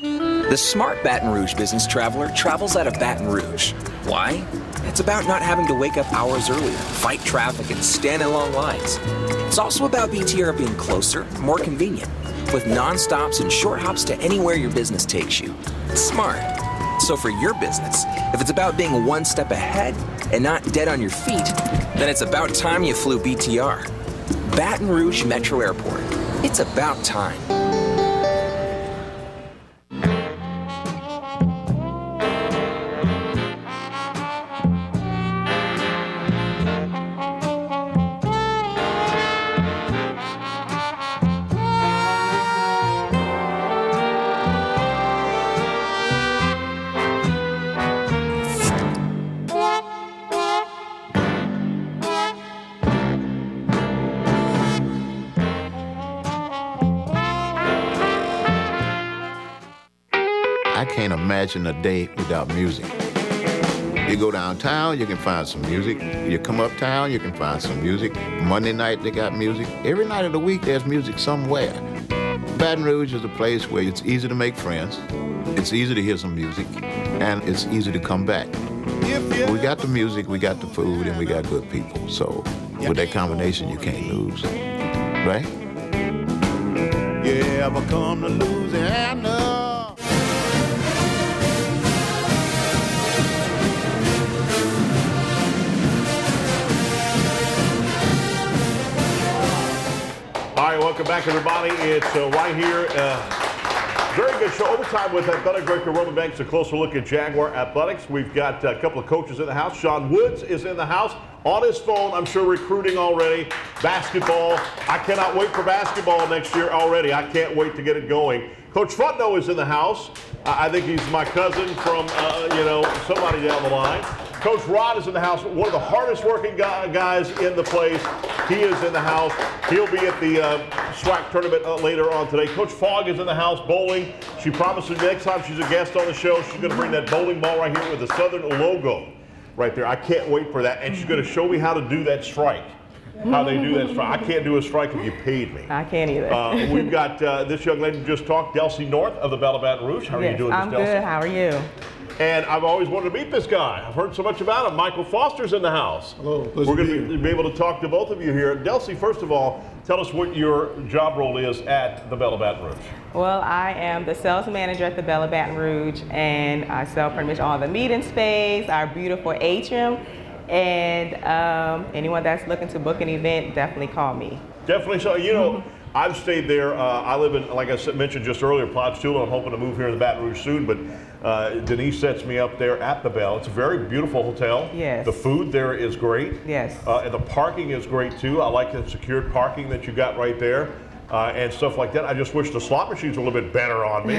The smart Baton Rouge business traveler travels out of Baton Rouge. Why? It's about not having to wake up hours earlier, fight traffic, and stand in long lines. It's also about BTR being closer, more convenient, with non-stops and short hops to anywhere your business takes you. Smart. So for your business, if it's about being one step ahead and not dead on your feet, then it's about time you flew BTR. Baton Rouge Metro Airport. It's about time. can't imagine a day without music. You go downtown, you can find some music. You come uptown, you can find some music. Monday night, they got music. Every night of the week, there's music somewhere. Baton Rouge is a place where it's easy to make friends, it's easy to hear some music, and it's easy to come back. We got the music, we got the food, and we got good people. So with that combination, you can't lose, right? You ever come to Louisiana? All right, welcome back, everybody. It's right here. Very good show. Overtime with athletic director Roman Banks. A closer look at Jaguar athletics. We've got a couple of coaches in the house. Sean Woods is in the house on his phone. I'm sure recruiting already. Basketball. I cannot wait for basketball next year already. I can't wait to get it going. Coach Frutno is in the house. I think he's my cousin from, somebody down the line. Coach Rod is in the house, one of the hardest working guys in the place. He is in the house. He'll be at the SWAC tournament later on today. Coach Fogg is in the house bowling. She promised me next time she's a guest on the show, she's going to bring that bowling ball right here with the Southern logo right there. I can't wait for that. And she's going to show me how to do that strike. How they do that strike. I can't do a strike if you paid me. I can't either. We've got this young lady who just talked, Delcy North of the Belle of Baton Rouge. How are you doing, Miss Delcy? I'm good. How are you? And I've always wanted to meet this guy. I've heard so much about him. Michael Foster's in the house. Hello. We're going to be able to talk to both of you here. Delcy, first of all, tell us what your job role is at the Belle of Baton Rouge. Well, I am the sales manager at the Belle of Baton Rouge, and I sell pretty much all the meeting space, our beautiful atrium, and anyone that's looking to book an event, definitely call me. Definitely so. You know, I've stayed there. I live in, like I mentioned just earlier, Ponchatoula. I'm hoping to move here to Baton Rouge soon, but Denise sets me up there at the Belle. It's a very beautiful hotel. Yes. The food there is great. Yes. And the parking is great too. I like the secured parking that you got right there. And stuff like that. I just wish the slot machines were a little bit better on me.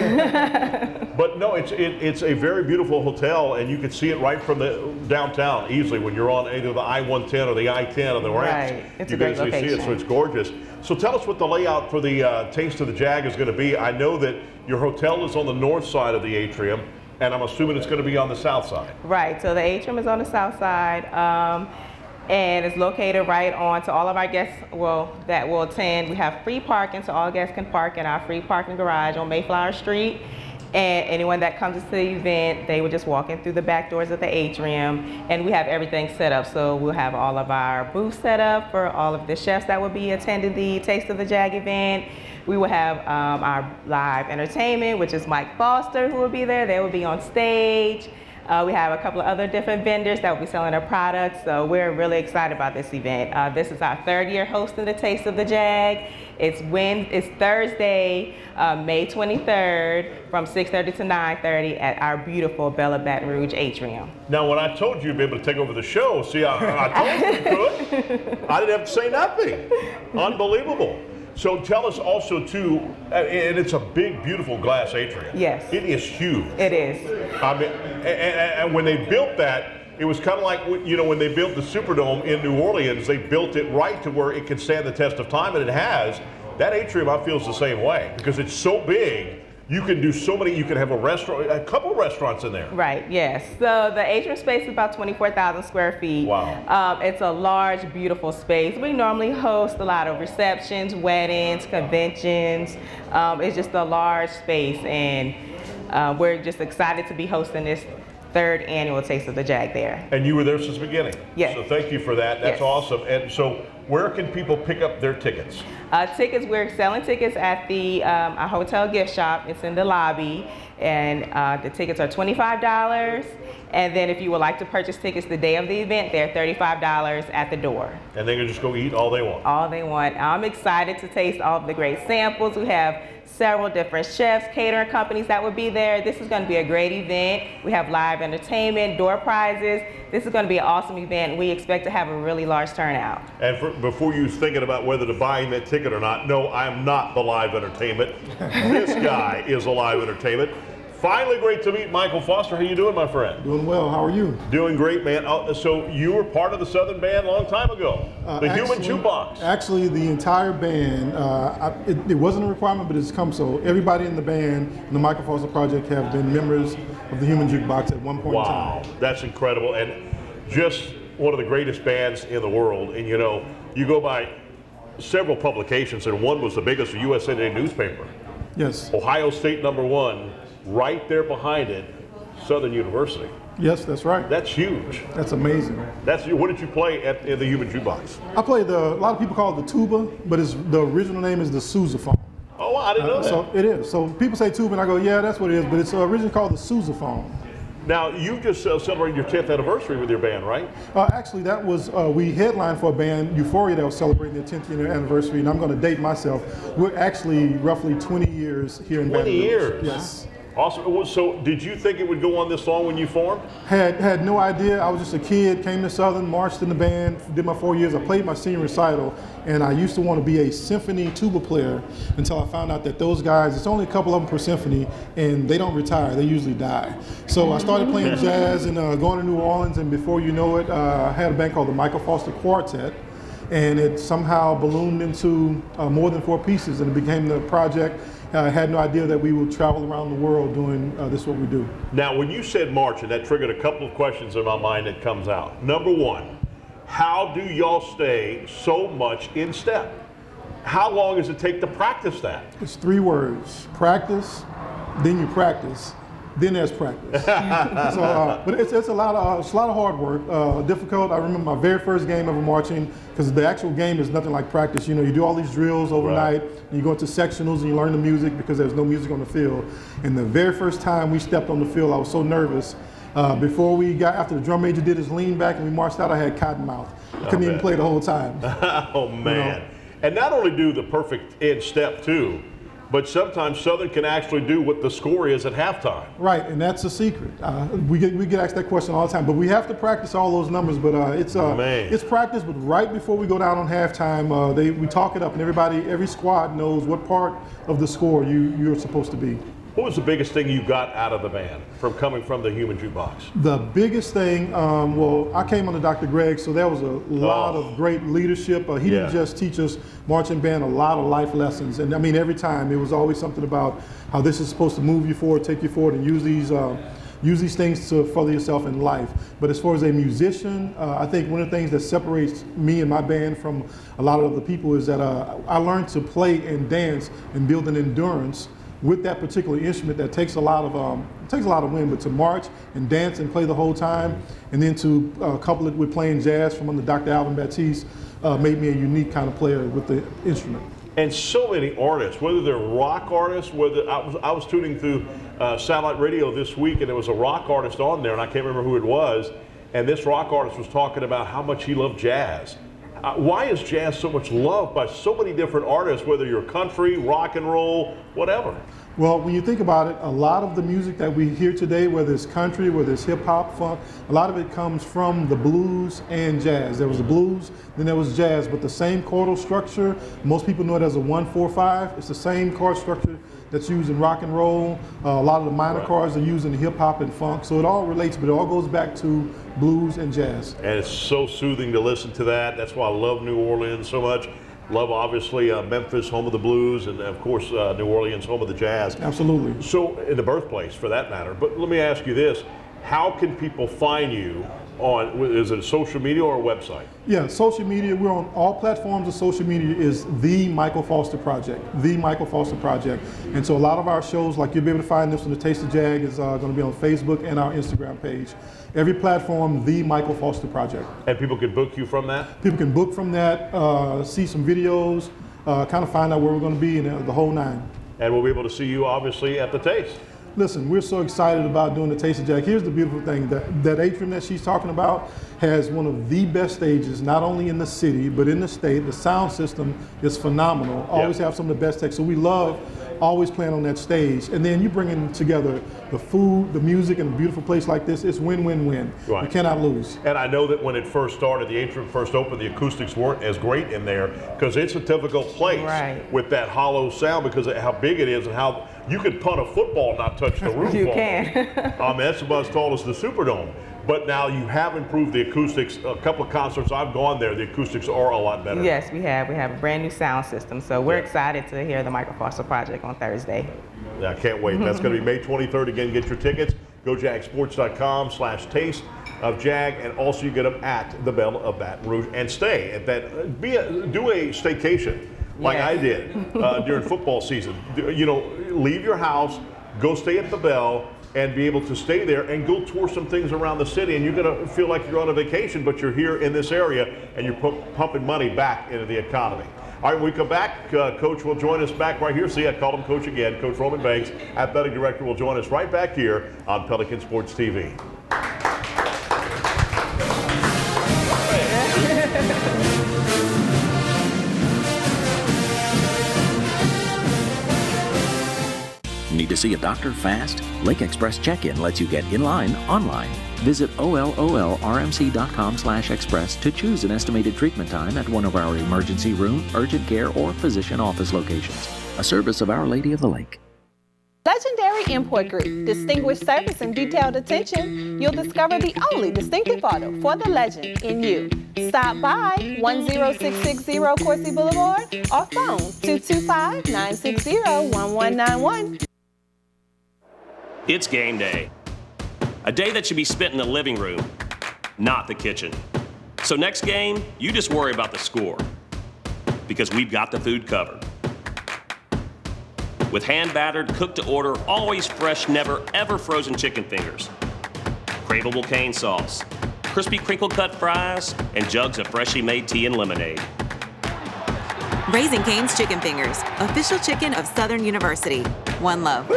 But no, it's a very beautiful hotel, and you can see it right from the downtown easily when you're on either the I-110 or the I-10 or the ramps. Right. It's you a great can easily see it, so it's gorgeous. So tell us what the layout for the Taste of the Jag is going to be. I know that your hotel is on the north side of the atrium, and I'm assuming it's going to be on the south side. Right. So the atrium is on the south side. And it's located right on to all of our guests that will attend. We have free parking, so all guests can park in our free parking garage on Mayflower Street. And anyone that comes to the event, they will just walk in through the back doors of the atrium, and we have everything set up. So we'll have all of our booths set up for all of the chefs that will be attending the Taste of the Jag event. We will have our live entertainment, which is Mike Foster, who will be there. They will be on stage. We have a couple of other different vendors that will be selling their products, so we're really excited about this event. This is our third year hosting the Taste of the Jag. It's Thursday, May 23rd from 6:30 to 9:30 at our beautiful Belle of Baton Rouge atrium. Now, when I told you you'd be able to take over the show, see, I told you you could. I didn't have to say nothing. Unbelievable. So tell us also too, and it's a big, beautiful glass atrium. Yes. It is huge. It is. I mean, and when they built that, it was kind of like, when they built the Superdome in New Orleans, they built it right to where it can stand the test of time, and it has. That atrium, I feel, is the same way because it's so big. You can do so many. You can have a couple restaurants in there. Right. Yes. So the atrium space is about 24,000 square feet. Wow. It's a large, beautiful space. We normally host a lot of receptions, weddings, conventions. It's just a large space, and we're just excited to be hosting this third annual Taste of the Jag there. And you were there since the beginning. Yes. So thank you for that. That's awesome. And so where can people pick up their tickets? We're selling tickets at the our hotel gift shop. It's in the lobby, and the tickets are $25. And then if you would like to purchase tickets the day of the event, they're $35 at the door. And they can just go eat all they want. All they want. I'm excited to taste all of the great samples. We have several different chefs, catering companies that will be there. This is going to be a great event. We have live entertainment, door prizes. This is going to be an awesome event. We expect to have a really large turnout. And before you thinking about whether to buy him that ticket or not, no, I am not the live entertainment. This guy is a live entertainment. Finally, great to meet Michael Foster. How you doing, my friend? Doing well. How are you? Doing great, man. So you were part of the Southern Band a long time ago, the Human Jukebox. Actually, the entire band, it wasn't a requirement, but it's come so. Everybody in the band and the Michael Foster Project have been members of the Human Jukebox at one point in time. Wow, that's incredible. And just one of the greatest bands in the world. And you know, you go by several publications, and one was the biggest, the USA Today newspaper. Yes. Ohio State #1, right there behind it, Southern University. Yes, that's right. That's huge. That's amazing. What did you play in the Human Jukebox? I played a lot of people call it the tuba, but the original name is the sousaphone. Oh, I didn't know that. So it is. So people say tuba, and I go, yeah, that's what it is, but it's originally called the sousaphone. Now, you just celebrated your 10th anniversary with your band, right? Actually, that was, we headlined for a band, Euphoria, that was celebrating their 10th year anniversary, and I'm going to date myself. We're actually roughly 20 years here in Baton Rouge. 20 years? Yes. Awesome. So did you think it would go on this long when you formed? Had no idea. I was just a kid, came to Southern, marched in the band, did my 4 years. I played my senior recital, and I used to want to be a symphony tuba player until I found out that those guys, it's only a couple of them per symphony, and they don't retire, they usually die. So I started playing jazz and going to New Orleans, and before you know it, I had a band called the Michael Foster Quartet, and it somehow ballooned into more than 4 pieces, and it became the project. I had no idea that we would travel around the world doing this, what we do. Now, when you said march, and that triggered a couple of questions in my mind that comes out. Number one, how do y'all stay so much in step? How long does it take to practice that? It's 3 words: practice, then you practice, then there's practice. But it's a lot of hard work, difficult. I remember my very first game ever marching, because the actual game is nothing like practice. You know, you do all these drills overnight, and you go into sectionals and you learn the music because there's no music on the field. And the very first time we stepped on the field, I was so nervous. Before we got, after the drum major did his lean back and we marched out, I had cotton mouth. Couldn't even play the whole time. Oh man. And not only do the perfect in step too, but sometimes Southern can actually do what the score is at halftime. Right, and that's a secret. We get asked that question all the time, but we have to practice all those numbers. But it's practice. But right before we go down on halftime, we talk it up, and every squad knows what part of the score you're supposed to be. What was the biggest thing you got out of the band from coming from the Human Jukebox? The biggest thing, well, I came under Dr. Greg, so there was a lot of great leadership. He didn't just teach us marching band, a lot of life lessons. And I mean, every time it was always something about how this is supposed to move you forward, take you forward, and use these things to further yourself in life. But as far as a musician, I think one of the things that separates me and my band from a lot of other people is that I learned to play and dance and build an endurance with that particular instrument that takes a lot of wind, but to march and dance and play the whole time, and then to couple it with playing jazz from under Dr. Alvin Baptiste made me a unique kind of player with the instrument. And so many artists, whether they're rock artists, whether I was tuning through satellite radio this week, and there was a rock artist on there, and I can't remember who it was, and this rock artist was talking about how much he loved jazz. Why is jazz so much loved by so many different artists, whether you're country, rock and roll, whatever? Well, when you think about it, a lot of the music that we hear today, whether it's country, whether it's hip hop, funk, a lot of it comes from the blues and jazz. There was the blues, then there was jazz, but the same chordal structure, most people know it as a 1-4-5. It's the same chord structure that's used in rock and roll. A lot of the minor chords are used in hip hop and funk. So it all relates, but it all goes back to blues and jazz. And it's so soothing to listen to that. That's why I love New Orleans so much. Love, obviously, Memphis, home of the blues, and of course, New Orleans, home of the jazz. Absolutely. So, in the birthplace, for that matter. But let me ask you this. How can people find you on, is it a social media or a website? Yeah, social media. We're on all platforms of social media is The Michael Foster Project. The Michael Foster Project. And so a lot of our shows, like you'll be able to find this on the Taste of Jag, is going to be on Facebook and our Instagram page. Every platform, The Michael Foster Project. And people can book you from that? People can book from that, see some videos, kind of find out where we're going to be, and the whole nine. And we'll be able to see you, obviously, at the Taste. Listen, we're so excited about doing the Taste of Jag. Here's the beautiful thing, that atrium that she's talking about has one of the best stages, not only in the city, but in the state. The sound system is phenomenal. Always have some of the best tech. So we love always playing on that stage. And then you bring in together the food, the music, and a beautiful place like this. It's win-win-win. Right. You cannot lose. And I know that when it first started, the atrium first opened, the acoustics weren't as great in there because it's a difficult place with that hollow sound because of how big it is and how you could punt a football and not touch the roof. You almost. can. I mean, that's about as tall as the Superdome. But now you have improved the acoustics. A couple of concerts I've gone there, the acoustics are a lot better. Yes, we have. We have a brand new sound system. So we're excited to hear the Michael Foster Project on Thursday. Yeah, I can't wait. That's going to be May 23rd. Again, get your tickets. GoJagSports.com/taste of Jag, and also you get them at the Belle of Baton Rouge and stay at that. Do a staycation like I did during football season. Leave your house, go stay at the Belle, and be able to stay there and go tour some things around the city. And you're going to feel like you're on a vacation, but you're here in this area and you're pumping money back into the economy. All right, when we come back, Coach will join us back right here. See, I called him Coach again. Coach Roman Banks, Athletic Director, will join us right back here on Pelican Sports TV. Need to see a doctor fast? Lake Express Check-In lets you get in line online. Visit OLOLRMC.com/express to choose an estimated treatment time at one of our emergency room, urgent care, or physician office locations. A service of Our Lady of the Lake. Legendary Import Group. Distinguished service and detailed attention. You'll discover the only distinctive auto for the legend in you. Stop by 10660 Coursey Boulevard or phone 225-960-1191. It's game day. A day that should be spent in the living room, not the kitchen. So next game, you just worry about the score, because we've got the food covered. With hand-battered, cooked-to-order, always fresh, never ever frozen chicken fingers, craveable cane sauce, crispy crinkle-cut fries, and jugs of freshly made tea and lemonade. Raising Cane's Chicken Fingers, official chicken of Southern University. One love.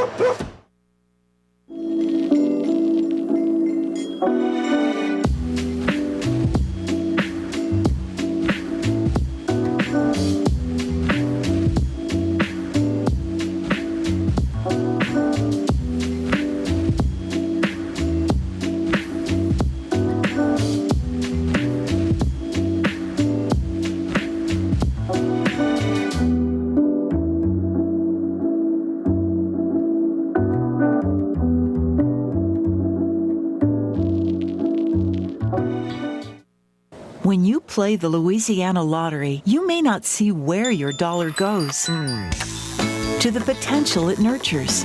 When you play the Louisiana Lottery, you may not see where your dollar goes. To the potential it nurtures.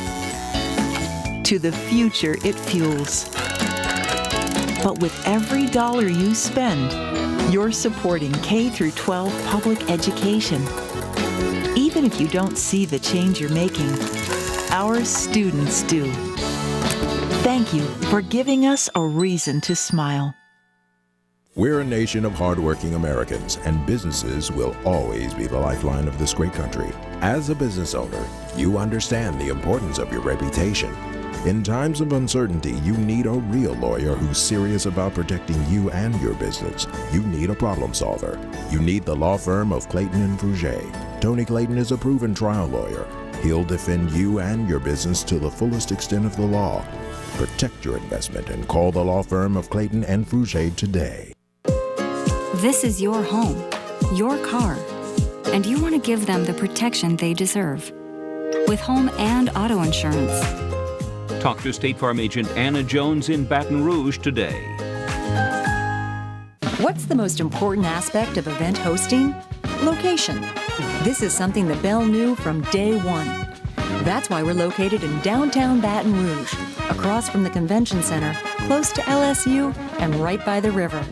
To the future it fuels. But with every dollar you spend, you're supporting K-12 public education. Even if you don't see the change you're making, our students do. Thank you for giving us a reason to smile. We're a nation of hardworking Americans, and businesses will always be the lifeline of this great country. As a business owner, you understand the importance of your reputation. In times of uncertainty, you need a real lawyer who's serious about protecting you and your business. You need a problem solver. You need the law firm of Clayton & Fruget. Tony Clayton is a proven trial lawyer. He'll defend you and your business to the fullest extent of the law. Protect your investment and call the law firm of Clayton & Fruget today. This is your home, your car, and you want to give them the protection they deserve with home and auto insurance. Talk to State Farm agent Anna Jones in Baton Rouge today. What's the most important aspect of event hosting? Location. This is something the Belle knew from day one. That's why we're located in downtown Baton Rouge, across from the convention center, close to LSU, and right by the river.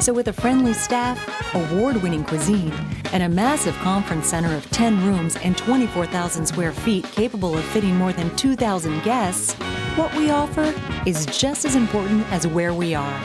So with a friendly staff, award-winning cuisine, and a massive conference center of 10 rooms and 24,000 square feet capable of fitting more than 2,000 guests, what we offer is just as important as where we are.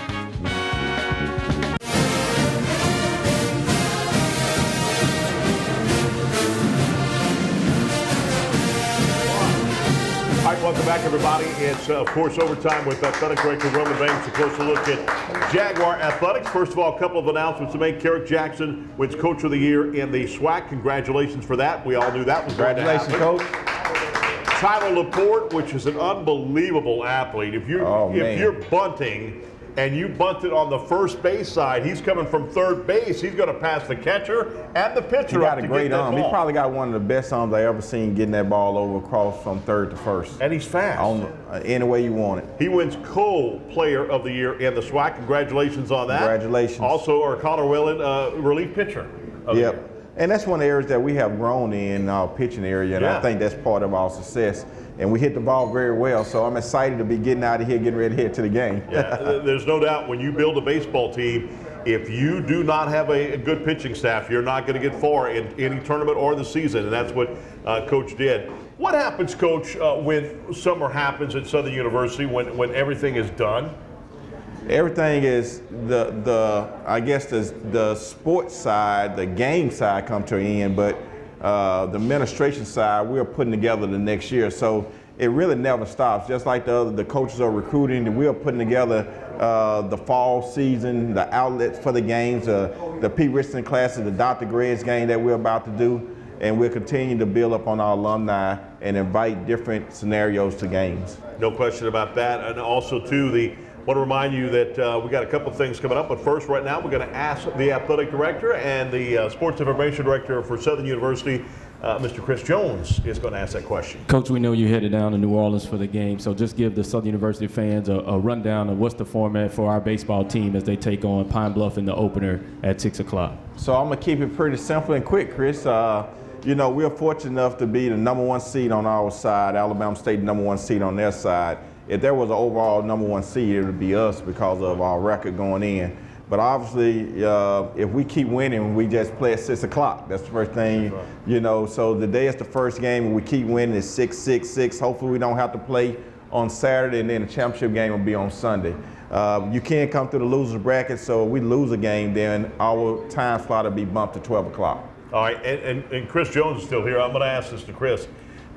All right, welcome back, everybody. It's, of course, overtime with Athletic Director Roman Banks. A closer look at Jaguar Athletics. First of all, a couple of announcements to make. Kerrick Jackson wins Coach of the Year in the SWAC. Congratulations for that. We all knew that was going to happen. Congratulations, Coach. Tyler Laporte, which is an unbelievable athlete. If you're bunting and you bunted on the first base side. He's coming from third base. He's going to pass the catcher and the pitcher. He got up a to great get that arm. He ball. probably got one of the best arms I ever seen getting that ball over across from third to first. And he's fast. Any way you want it. He wins co-player of the year in the SWAC. Congratulations on that. Congratulations. Also, our Connor Whelan, relief pitcher of the year. Yep. And that's one of the areas that we have grown in our pitching area, and I think that's part of our success. And we hit the ball very well, so I'm excited to be getting out of here, getting ready to head to the game. Yeah, there's no doubt when you build a baseball team, if you do not have a good pitching staff, you're not going to get far in any tournament or the season, and that's what Coach did. What happens, Coach, when summer happens at Southern University, when everything is done? Everything is I guess the sports side, the game side come to an end, but the administration side, we're putting together the next year. So it really never stops. Just like the coaches are recruiting, and we're putting together the fall season, the outlets for the games, the Pete Richardson classes, the Dr. Greg's game that we're about to do. And we'll continue to build up on our alumni and invite different scenarios to games. No question about that. And also, too, want to remind you that we got a couple of things coming up. But first, right now, we're going to ask the athletic director and the sports information director for Southern University, Mr. Chris Jones, is going to ask that question. Coach, we know you're headed down to New Orleans for the game, so just give the Southern University fans a rundown of what's the format for our baseball team as they take on Pine Bluff in the opener at 6 o'clock. So I'm going to keep it pretty simple and quick, Chris. You know, we're fortunate enough to be the #1 seed on our side, Alabama State #1 seed on their side. If there was an overall #1 seed, it would be us because of our record going in. But obviously, if we keep winning, we just play at 6 o'clock. That's the first thing, you know. So the day is the first game, and we keep winning. It's 6-6-6. Hopefully, we don't have to play on Saturday, and then the championship game will be on Sunday. You can't come through the loser's bracket, so if we lose a game, then our time slot will be bumped to 12 o'clock. All right, and Chris Jones is still here. I'm going to ask this to Chris.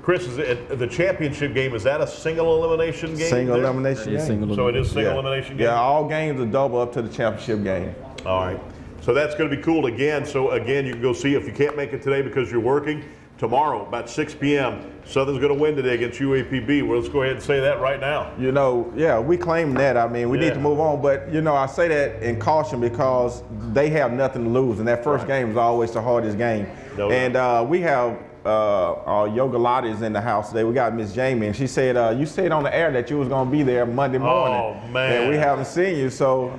Chris, is the championship game, is that a single elimination game? Single elimination game. So it is single elimination game? Yeah, all games are double up to the championship game. All right. So that's going to be cool again. So again, you can go see if you can't make it today because you're working. Tomorrow, about 6 p.m., Southern's going to win today against UAPB. Well, let's go ahead and say that right now. You know, yeah, we claim that. I mean, we need to move on. But, you know, I say that in caution because they have nothing to lose. And that first game is always the hardest game. And we have our yoga Lottie is in the house today. We got Miss Jamie, and she said, you said on the air that you was going to be there Monday morning. Oh, man. And we haven't seen you, so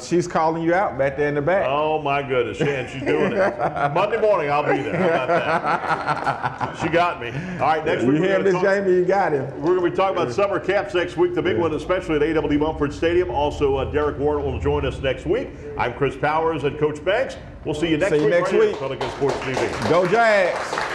she's calling you out back there in the back. Oh, my goodness, and she's doing it. Monday morning, I'll be there. How about that? She got me. All right, next week. You hear Miss Jamie, you got him. We're going to be talking about summer camps next week, the big one, especially at A.W. Mumford Stadium. Also, Derek Warren will join us next week. I'm Chris Powers and Coach Banks. We'll see you next week. Next week. On Pelican Sports TV. Go Jags.